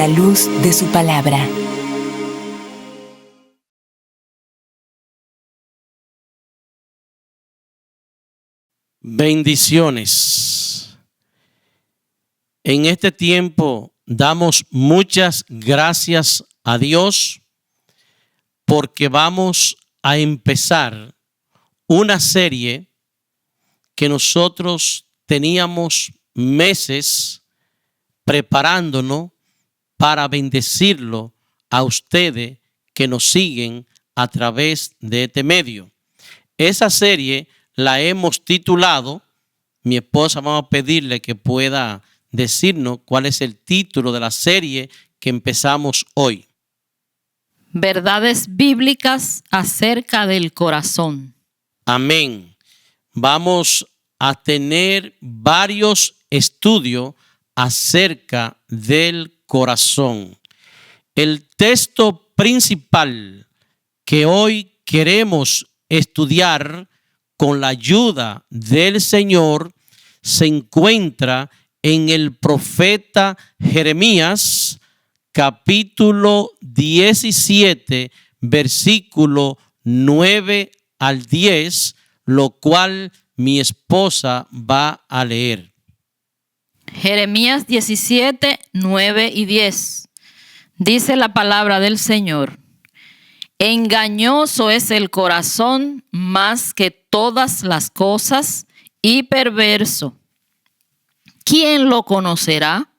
la luz de su palabra. Bendiciones. En este tiempo damos muchas gracias a Dios porque vamos a empezar una serie que nosotros teníamos meses preparándonos para bendecirlo a ustedes que nos siguen a través de este medio. Esa serie la hemos titulado, mi esposa vamos a pedirle que pueda decirnos cuál es el título de la serie que empezamos hoy. Verdades bíblicas acerca del corazón. Amén. Vamos a tener varios estudios acerca del corazón. El texto principal que hoy queremos estudiar con la ayuda del Señor se encuentra en el profeta Jeremías, capítulo 17, versículo 9 al 10, lo cual mi esposa va a leer. Jeremías 17, 9 y 10. Dice la palabra del Señor: engañoso es el corazón más que todas las cosas y perverso. ¿Quién lo conocerá?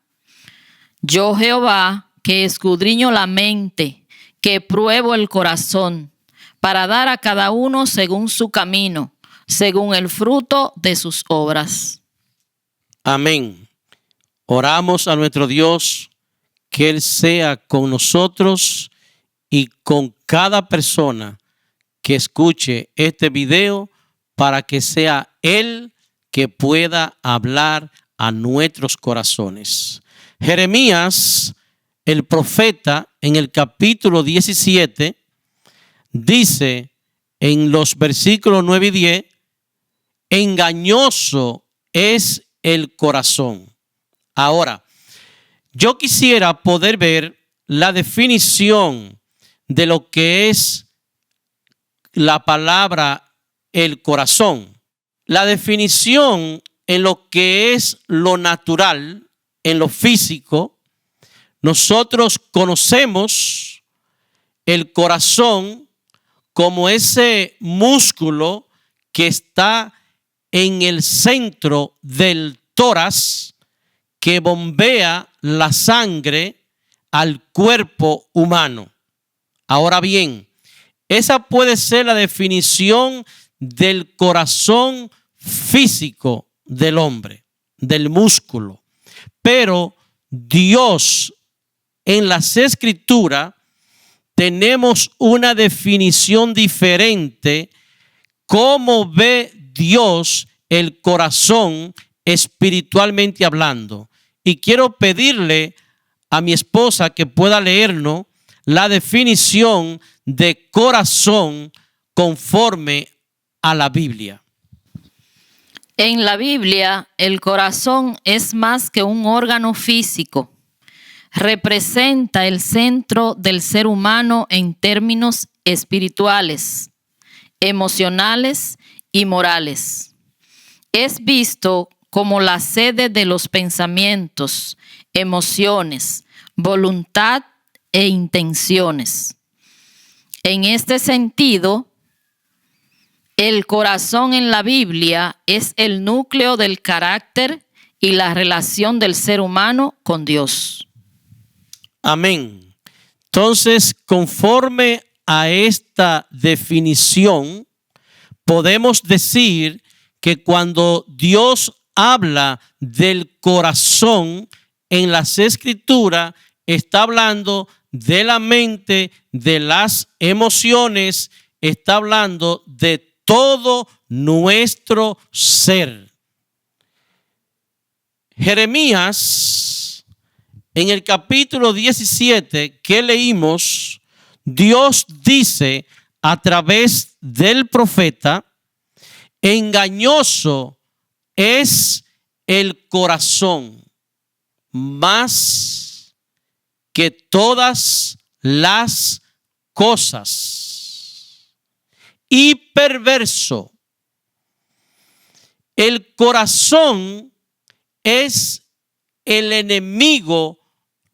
Yo, Jehová, que escudriño la mente, que pruebo el corazón, para dar a cada uno según su camino, según el fruto de sus obras. Amén. Oramos a nuestro Dios que Él sea con nosotros y con cada persona que escuche este video para que sea Él que pueda hablar a nuestros corazones. Jeremías, el profeta, en el capítulo 17, dice en los versículos 9 y 10, engañoso es el corazón. Ahora, yo quisiera poder ver la definición de lo que es la palabra el corazón. La definición en lo que es lo natural, en lo físico, nosotros conocemos el corazón como ese músculo que está en el centro del tórax que bombea la sangre al cuerpo humano. Ahora bien, esa puede ser la definición del corazón físico del hombre, del músculo. Pero Dios, en las Escrituras, tenemos una definición diferente. ¿Cómo ve Dios el corazón espiritualmente hablando? Y quiero pedirle a mi esposa que pueda leernos la definición de corazón conforme a la Biblia. En la Biblia, el corazón es más que un órgano físico. Representa el centro del ser humano en términos espirituales, emocionales y morales. Es visto como la sede de los pensamientos, emociones, voluntad e intenciones. En este sentido, el corazón en la Biblia es el núcleo del carácter y la relación del ser humano con Dios. Amén. Entonces, conforme a esta definición, podemos decir que cuando Dios habla del corazón en las Escrituras, está hablando de la mente, de las emociones, está hablando de todo nuestro ser. Jeremías, en el capítulo 17 que leímos, Dios dice a través del profeta: engañoso es el corazón más que todas las cosas. Y perverso. El corazón es el enemigo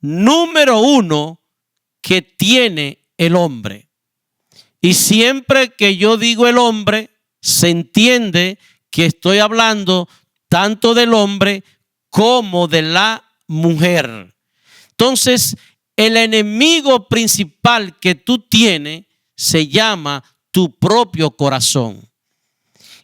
número uno que tiene el hombre. Y siempre que yo digo el hombre, se entiende que estoy hablando tanto del hombre como de la mujer. Entonces, el enemigo principal que tú tienes se llama tu propio corazón.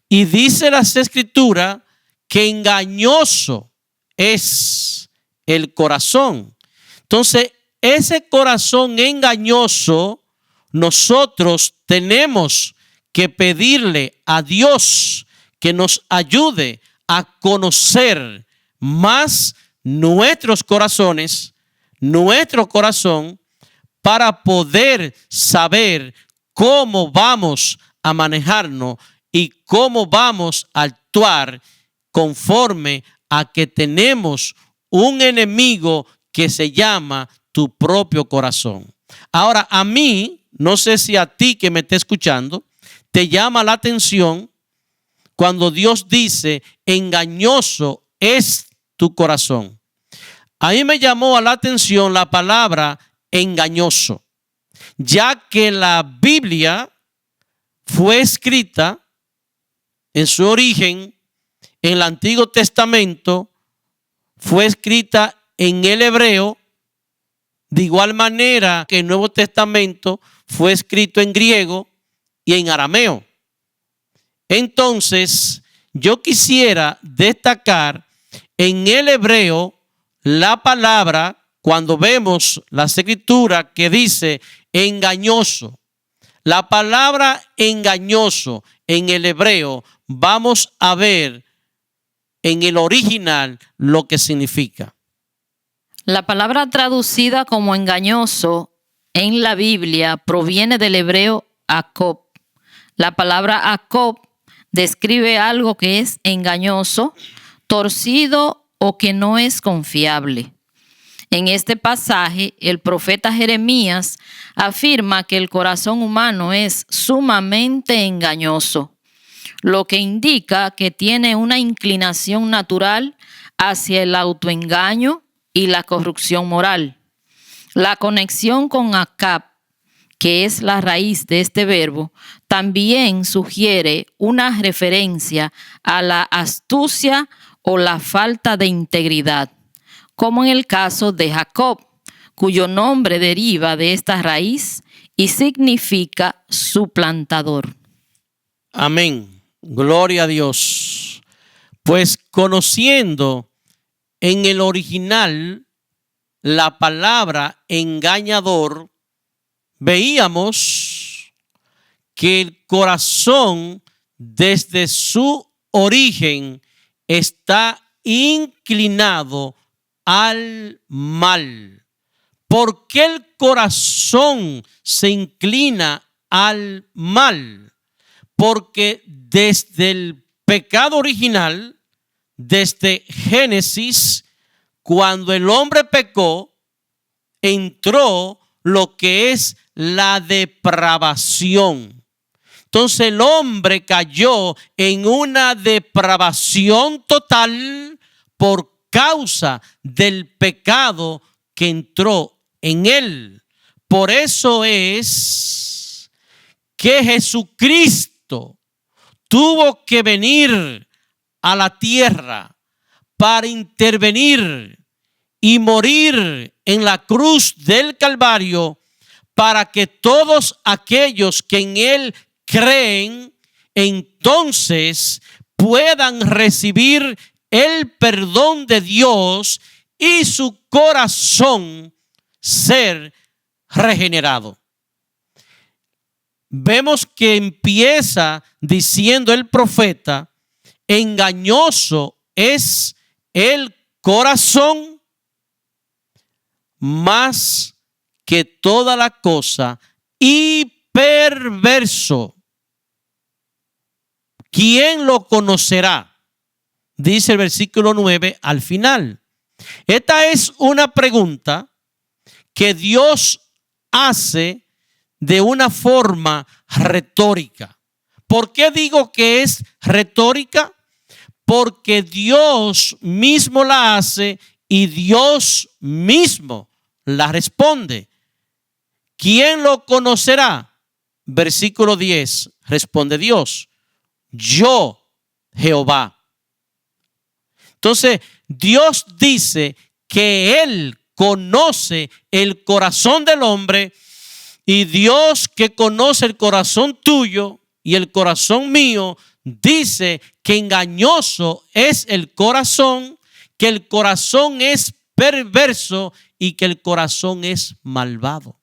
Y dice las Escrituras que engañoso es el corazón. Entonces, ese corazón engañoso, nosotros tenemos que pedirle a Dios que nos ayude a conocer más nuestros corazones, nuestro corazón, para poder saber cómo vamos a manejarnos y cómo vamos a actuar conforme a que tenemos un enemigo que se llama tu propio corazón. Ahora, a mí, no sé si a ti que me esté escuchando, te llama la atención cuando Dios dice, engañoso es tu corazón. A mí me llamó a la atención la palabra engañoso, ya que la Biblia fue escrita en su origen en el Antiguo Testamento, fue escrita en el hebreo, de igual manera que el Nuevo Testamento fue escrito en griego y en arameo. Entonces, yo quisiera destacar en el hebreo la palabra, cuando vemos las escrituras que dice engañoso. La palabra engañoso en el hebreo, vamos a ver en el original lo que significa. La palabra traducida como engañoso en la Biblia proviene del hebreo Acob. La palabra Acob describe algo que es engañoso, torcido o que no es confiable. En este pasaje, el profeta Jeremías afirma que el corazón humano es sumamente engañoso, lo que indica que tiene una inclinación natural hacia el autoengaño y la corrupción moral. La conexión con Acab, que es la raíz de este verbo, también sugiere una referencia a la astucia o la falta de integridad, como en el caso de Jacob, cuyo nombre deriva de esta raíz y significa suplantador. Amén. Gloria a Dios. Pues conociendo en el original la palabra engañador, veíamos que el corazón desde su origen está inclinado al mal. ¿Por qué el corazón se inclina al mal? Porque desde el pecado original, desde Génesis, cuando el hombre pecó, entró lo que es la depravación. Entonces el hombre cayó en una depravación total por causa del pecado que entró en él. Por eso es que Jesucristo tuvo que venir a la tierra para intervenir y morir en la cruz del Calvario, para que todos aquellos que en él creen, entonces puedan recibir el perdón de Dios y su corazón ser regenerado. Vemos que empieza diciendo el profeta, engañoso es el corazón más que toda la cosa y perverso. ¿Quién lo conocerá? Dice el versículo 9 al final. Esta es una pregunta que Dios hace de una forma retórica. ¿Por qué digo que es retórica? Porque Dios mismo la hace y Dios mismo la responde. ¿Quién lo conocerá? Versículo 10, responde Dios: yo, Jehová. Entonces, Dios dice que Él conoce el corazón del hombre, y Dios, que conoce el corazón tuyo y el corazón mío, dice que engañoso es el corazón, que el corazón es perverso y que el corazón es malvado.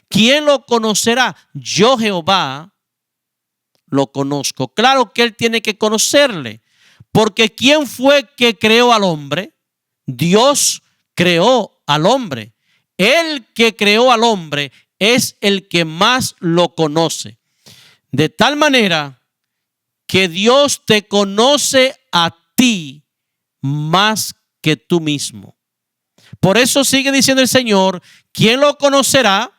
¿Quién lo conocerá? Yo, Jehová, lo conozco. Claro que Él tiene que conocerle, porque ¿quién fue que creó al hombre? Dios creó al hombre. El que creó al hombre es el que más lo conoce. De tal manera que Dios te conoce a ti más que tú mismo. Por eso sigue diciendo el Señor: ¿quién lo conocerá?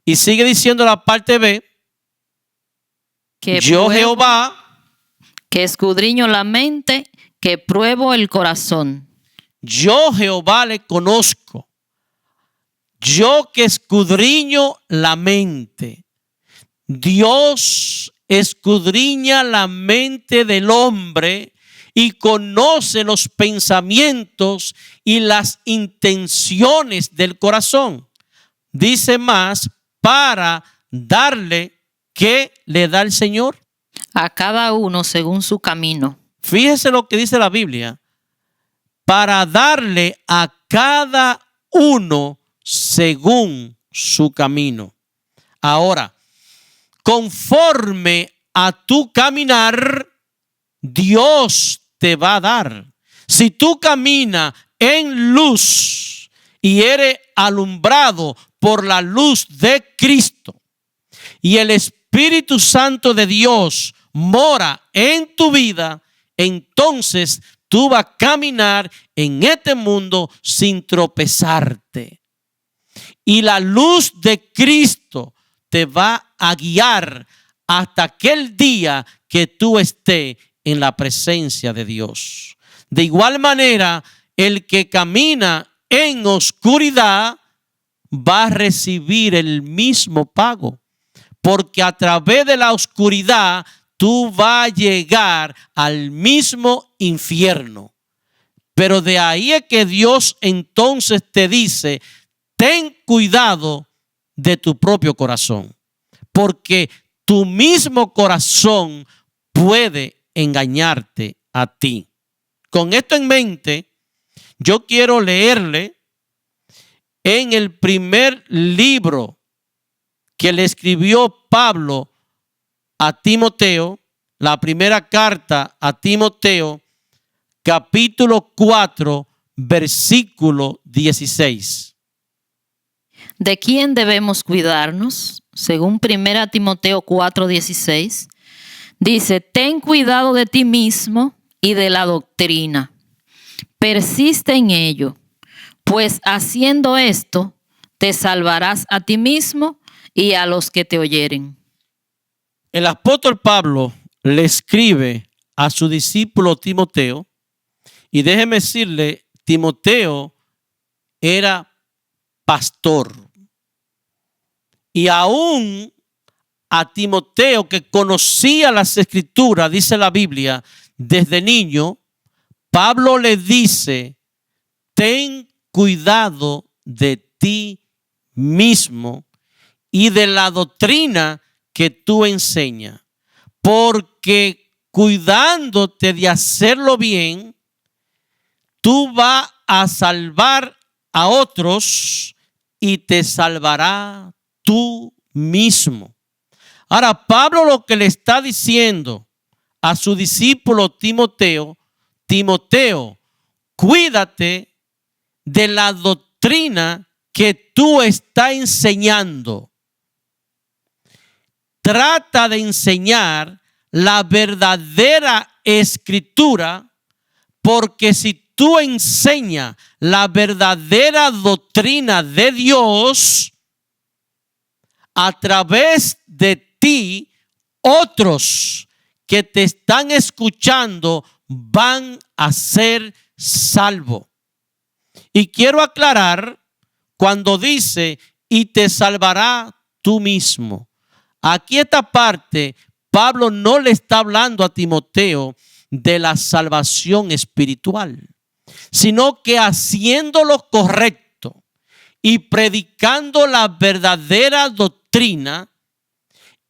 Y sigue diciendo la parte B: Que yo, pruebo, Jehová, que escudriño la mente, que pruebo el corazón. yo, Jehová, le conozco. Yo que escudriño la mente. Dios escudriña la mente del hombre y conoce los pensamientos y las intenciones del corazón. Dice más, para darle, ¿qué le da el Señor? A cada uno según su camino. Fíjese lo que dice la Biblia: para darle a cada uno según su camino. Ahora, conforme a tu caminar, Dios te va a dar. Si tú caminas en luz y eres alumbrado por la luz de Cristo, y el Espíritu Santo de Dios mora en tu vida, entonces tú vas a caminar en este mundo sin tropezarte. Y la luz de Cristo te va a guiar hasta aquel día que tú estés en la presencia de Dios. De igual manera, el que camina en oscuridad va a recibir el mismo pago, porque a través de la oscuridad tú vas a llegar al mismo infierno. Pero de ahí es que Dios entonces te dice: ten cuidado de tu propio corazón, porque tu mismo corazón puede engañarte a ti. Con esto en mente, yo quiero leerle en el primer libro que le escribió Pablo a Timoteo, la primera carta a Timoteo, capítulo 4, versículo 16. ¿De quién debemos cuidarnos? Según 1 Timoteo 4:16, dice: ten cuidado de ti mismo y de la doctrina. Persiste en ello, pues haciendo esto te salvarás a ti mismo y a los que te oyeren. El apóstol Pablo le escribe a su discípulo Timoteo, y déjeme decirle, Timoteo era pastor. Y aún a Timoteo, que conocía las escrituras, dice la Biblia, desde niño, Pablo le dice: ten cuidado de ti mismo y de la doctrina que tú enseñas, porque cuidándote de hacerlo bien, tú vas a salvar a otros y te salvará tú mismo. Ahora, Pablo lo que le está diciendo a su discípulo Timoteo: Timoteo, cuídate de la doctrina que tú estás enseñando. Trata de enseñar la verdadera escritura Porque si tú enseñas la verdadera doctrina de Dios, a través de ti, otros que te están escuchando van a ser salvos. Y quiero aclarar cuando dice, y te salvará tú mismo. Aquí esta parte, Pablo no le está hablando a Timoteo de la salvación espiritual, sino que haciendo lo correcto y predicando la verdadera doctrina,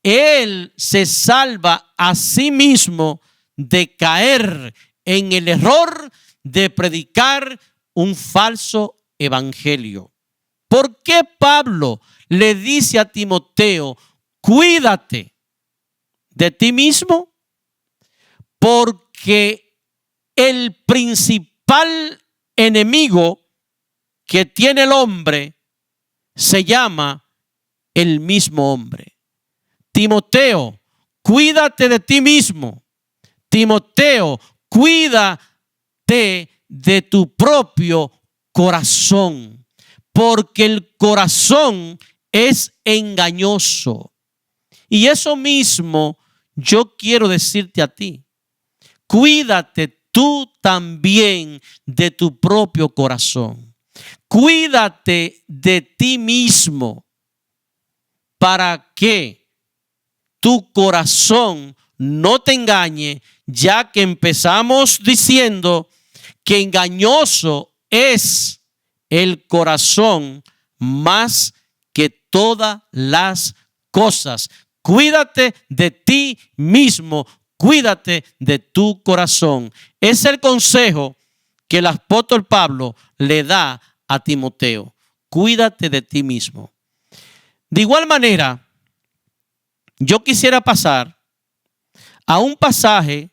él se salva a sí mismo de caer en el error de predicar un falso evangelio. ¿Por qué Pablo le dice a Timoteo, cuídate de ti mismo? Porque el principal enemigo que tiene el hombre se llama el mismo hombre. Timoteo, cuídate de ti mismo. Timoteo, cuídate de tu propio corazón, porque el corazón es engañoso. Y eso mismo yo quiero decirte a ti. Cuídate tú también de tu propio corazón. Cuídate de ti mismo para que tu corazón no te engañe, ya que empezamos diciendo que engañoso es el corazón más que todas las cosas. Cuídate de ti mismo, cuídate de tu corazón. Es el consejo que el apóstol Pablo le da a Timoteo. Cuídate de ti mismo. De igual manera, yo quisiera pasar a un pasaje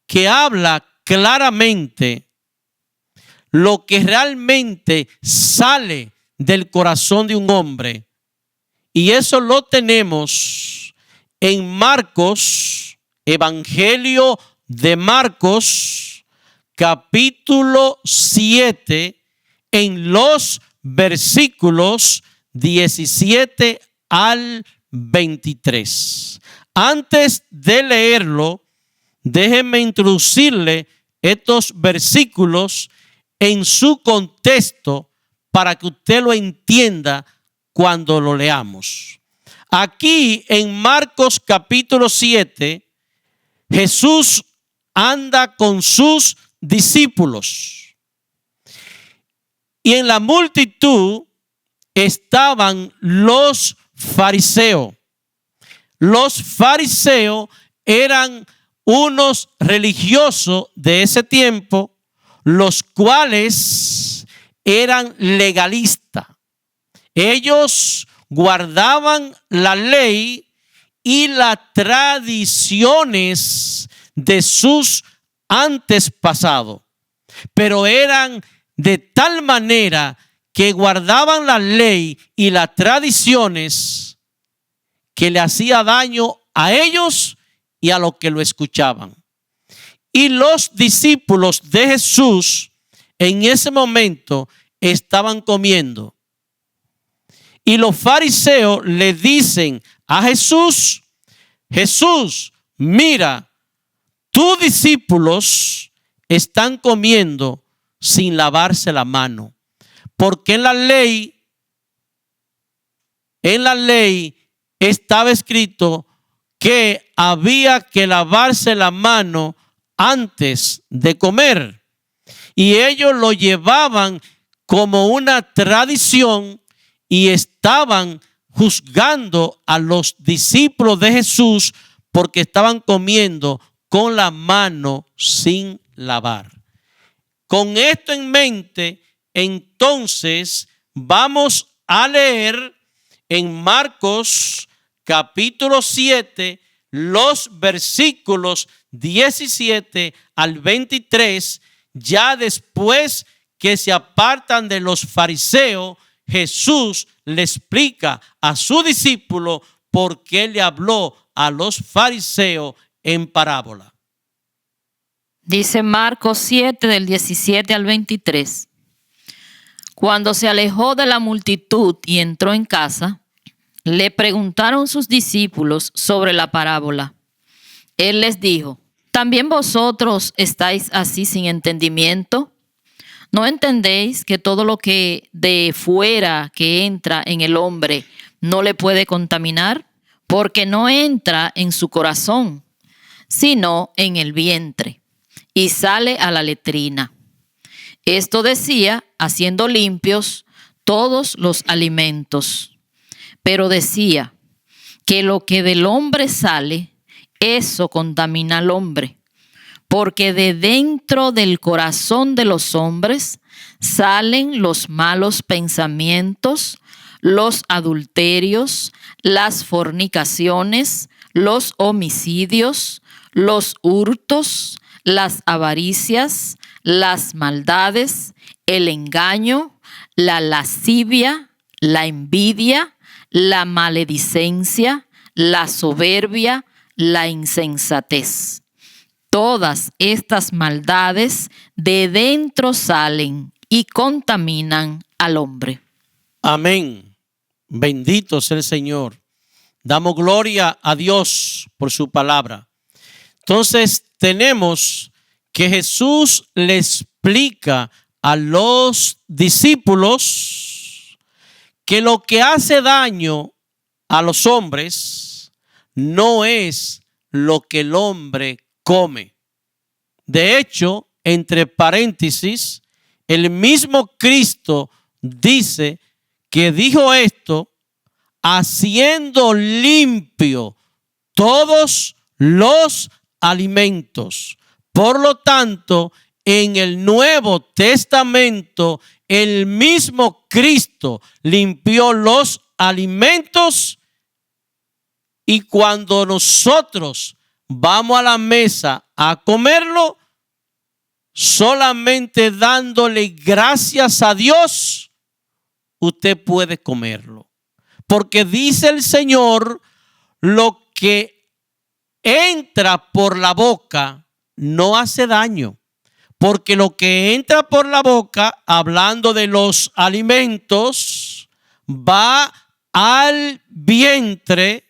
que habla claramente lo que realmente sale del corazón de un hombre. Y eso lo tenemos en Marcos, Evangelio de Marcos, capítulo 7, en los versículos 17 al 23. Antes de leerlo, déjenme introducirle estos versículos en su contexto para que usted lo entienda cuando lo leamos. Aquí en Marcos capítulo 7, Jesús anda con sus discípulos. Y en la multitud estaban los fariseos. Los fariseos eran unos religiosos de ese tiempo, los cuales eran legalistas. Ellos guardaban la ley y las tradiciones de sus antepasados, pero eran de tal manera que guardaban la ley y las tradiciones que le hacía daño a ellos y a los que lo escuchaban. Y los discípulos de Jesús en ese momento estaban comiendo. Y los fariseos le dicen a Jesús, Jesús, mira, tus discípulos están comiendo sin lavarse la mano. Porque en la ley estaba escrito que había que lavarse la mano antes de comer. Y ellos lo llevaban como una tradición y estaban juzgando a los discípulos de Jesús porque estaban comiendo con la mano sin lavar. Con esto en mente, entonces vamos a leer en Marcos capítulo 7 los versículos 17 al 23. Ya después que se apartan de los fariseos, Jesús le explica a su discípulo por qué le habló a los fariseos en parábola. Dice Marcos 7 del 17 al 23. Cuando se alejó de la multitud y entró en casa, le preguntaron sus discípulos sobre la parábola. Él les dijo: ¿también vosotros estáis así sin entendimiento? ¿No entendéis que todo lo que de fuera que entra en el hombre no le puede contaminar? Porque no entra en su corazón, sino en el vientre, y sale a la letrina. Esto decía, haciendo limpios todos los alimentos. Pero decía que lo que del hombre sale, eso contamina al hombre. Porque de dentro del corazón de los hombres salen los malos pensamientos, los adulterios, las fornicaciones, los homicidios, los hurtos, las avaricias, las maldades, el engaño, la lascivia, la envidia, la maledicencia, la soberbia, la insensatez. Todas estas maldades de dentro salen y contaminan al hombre. Amén. Bendito sea el Señor. Damos gloria a Dios por su palabra. Entonces tenemos que Jesús le explica a los discípulos que lo que hace daño a los hombres no es lo que el hombre come. De hecho, entre paréntesis, el mismo Cristo dice que dijo esto haciendo limpio todos los alimentos. Por lo tanto, en el Nuevo Testamento, el mismo Cristo limpió los alimentos, y cuando nosotros vamos a la mesa a comerlo, solamente dándole gracias a Dios, usted puede comerlo. Porque dice el Señor, lo que entra por la boca no hace daño. Porque lo que entra por la boca, hablando de los alimentos, va al vientre,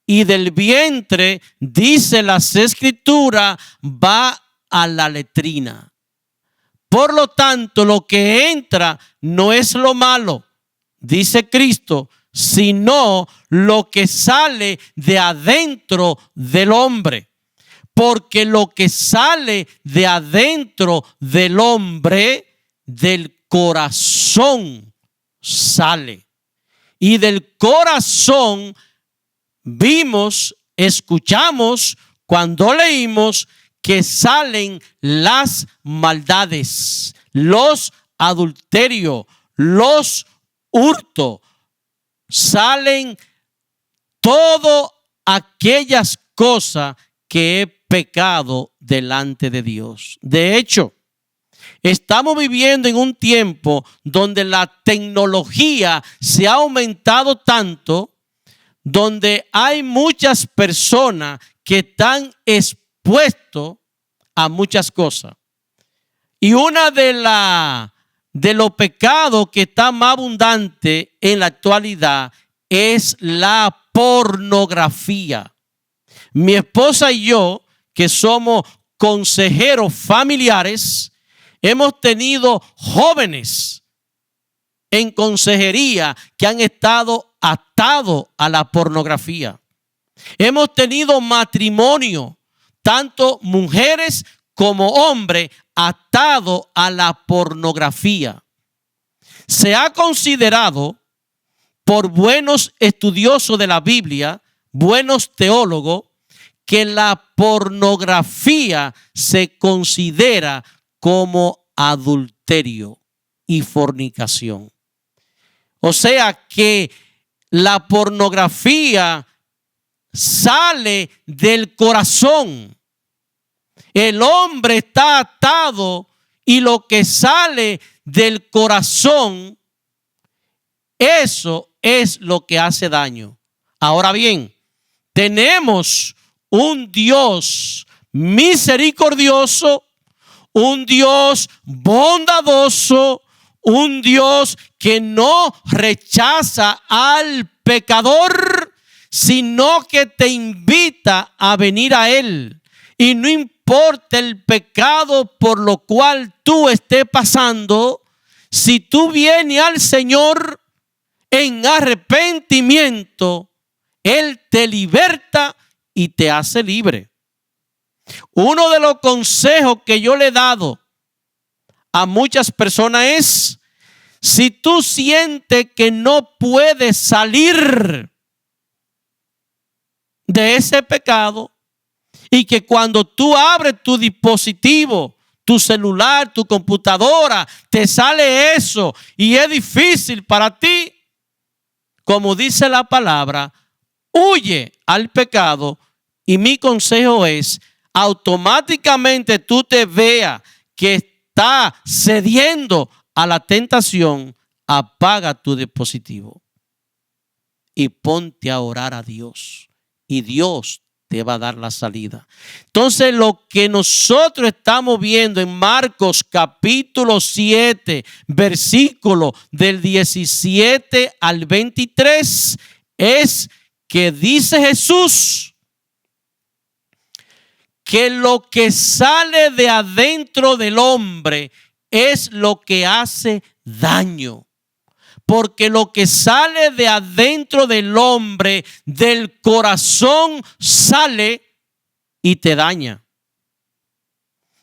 y del vientre, dice las Escrituras, va a la letrina. Por lo tanto, lo que entra no es lo malo, dice Cristo, sino lo que sale de adentro del hombre. Porque lo que sale de adentro del hombre, del corazón sale. Y del corazón vimos, escuchamos cuando leímos que salen las maldades, los adulterios, los hurtos, salen todas aquellas cosas que es pecado delante de Dios. De hecho, estamos viviendo en un tiempo donde la tecnología se ha aumentado tanto, donde hay muchas personas que están expuestos a muchas cosas. Y una de los pecados que está más abundante en la actualidad es la pornografía. Mi esposa y yo, que somos consejeros familiares, hemos tenido jóvenes en consejería que han estado atados a la pornografía. Hemos tenido matrimonio, tanto mujeres como hombres, atados a la pornografía. Se ha considerado por buenos estudiosos de la Biblia, buenos teólogos, que la pornografía se considera como adulterio y fornicación. O sea que la pornografía sale del corazón. El hombre está atado y lo que sale del corazón, eso es lo que hace daño. Ahora bien, tenemos un Dios misericordioso, un Dios bondadoso, un Dios que no rechaza al pecador, sino que te invita a venir a Él. Y no importa el pecado por lo cual tú estés pasando, si tú vienes al Señor en arrepentimiento, Él te liberta y te hace libre. Uno de los consejos que yo le he dado a muchas personas es: si tú sientes que no puedes salir de ese pecado y que cuando tú abres tu dispositivo, tu celular, tu computadora, te sale eso y es difícil para ti, como dice la palabra, huye al pecado. Y mi consejo es: automáticamente tú te veas que está cediendo a la tentación, apaga tu dispositivo y ponte a orar a Dios, y Dios te va a dar la salida. Entonces, lo que nosotros estamos viendo en Marcos capítulo 7, versículo del 17 al 23, es que dice Jesús que lo que sale de adentro del hombre es lo que hace daño. Porque lo que sale de adentro del hombre, del corazón, sale y te daña.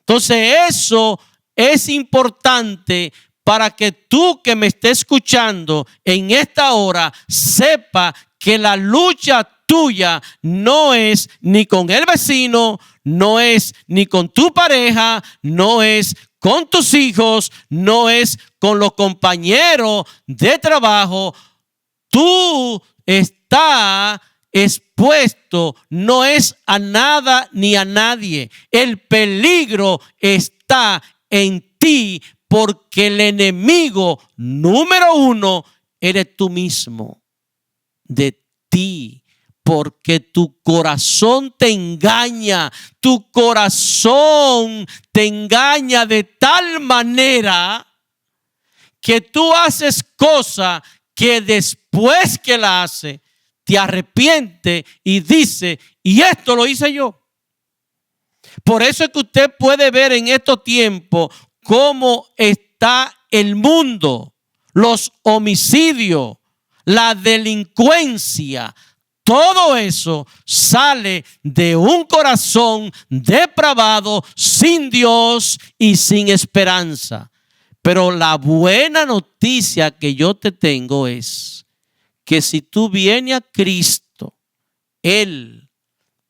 Entonces eso es importante para que tú que me estés escuchando en esta hora sepa que la lucha tuya no es ni con el vecino, no es ni con tu pareja, no es con tus hijos, no es con los compañeros de trabajo. Tú estás expuesto, no es a nada ni a nadie. El peligro está en ti, porque el enemigo número uno eres tú mismo, de ti. Porque tu corazón te engaña, tu corazón te engaña de tal manera que tú haces cosas que después que la haces te arrepientes y dices: y esto lo hice yo. Por eso es que usted puede ver en estos tiempos cómo está el mundo, los homicidios, la delincuencia. Todo eso sale de un corazón depravado, sin Dios y sin esperanza. Pero la buena noticia que yo te tengo es que si tú vienes a Cristo, Él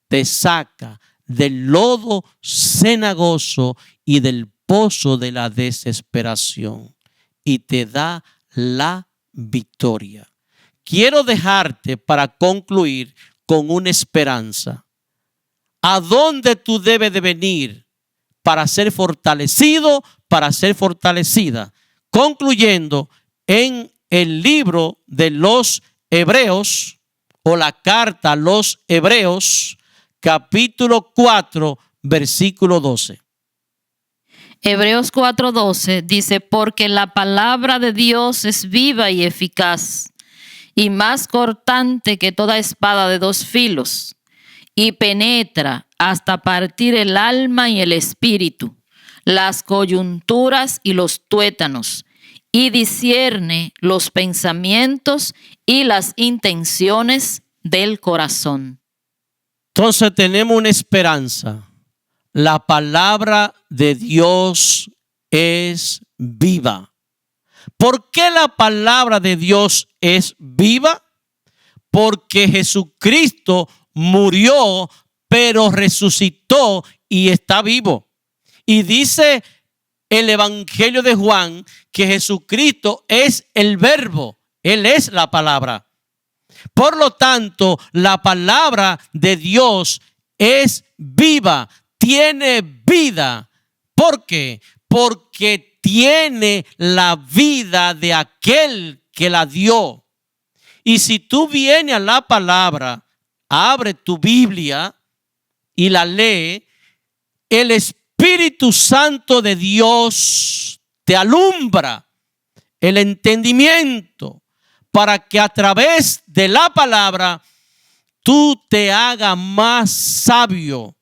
te saca del lodo cenagoso y del pozo de la desesperación y te da la victoria. Quiero dejarte para concluir con una esperanza. ¿A dónde tú debes de venir para ser fortalecido, para ser fortalecida? Concluyendo en el libro de los Hebreos, o la carta a los Hebreos, capítulo 4, versículo 12. Hebreos 4:12 dice: porque la palabra de Dios es viva y eficaz, y más cortante que toda espada de dos filos, y penetra hasta partir el alma y el espíritu, las coyunturas y los tuétanos, y discierne los pensamientos y las intenciones del corazón. Entonces tenemos una esperanza. La palabra de Dios es viva. ¿Por qué la palabra de Dios es viva? Porque Jesucristo murió, pero resucitó y está vivo. Y dice el Evangelio de Juan que Jesucristo es el verbo, Él es la palabra. Por lo tanto, la palabra de Dios es viva, tiene vida. ¿Por qué? Porque tiene la vida de aquel que la dio. Y si tú vienes a la palabra, abre tu Biblia y la lee, el Espíritu Espíritu Santo de Dios te alumbra el entendimiento para que a través de la palabra tú te hagas más sabio,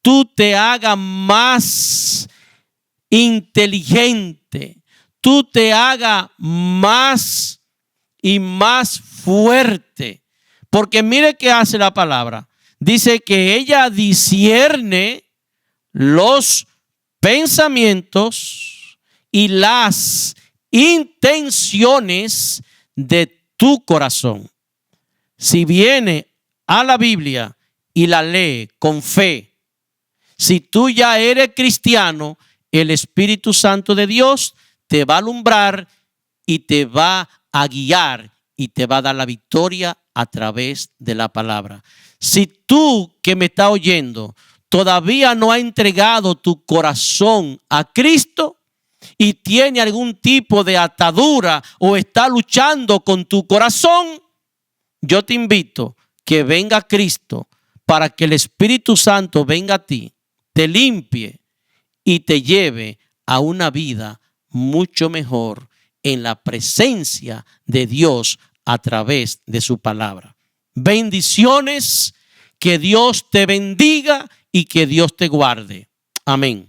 tú te hagas más inteligente, tú te hagas más y más fuerte. Porque mire qué hace la palabra. Dice que ella discierne los pensamientos y las intenciones de tu corazón. Si viene a la Biblia y la lee con fe, si tú ya eres cristiano, el Espíritu Santo de Dios te va a alumbrar y te va a guiar y te va a dar la victoria a través de la palabra. Si tú que me estás oyendo todavía no has entregado tu corazón a Cristo y tiene algún tipo de atadura o está luchando con tu corazón, yo te invito que venga Cristo para que el Espíritu Santo venga a ti, te limpie y te lleve a una vida mucho mejor en la presencia de Dios a través de su palabra. Bendiciones, que Dios te bendiga y que Dios te guarde. Amén.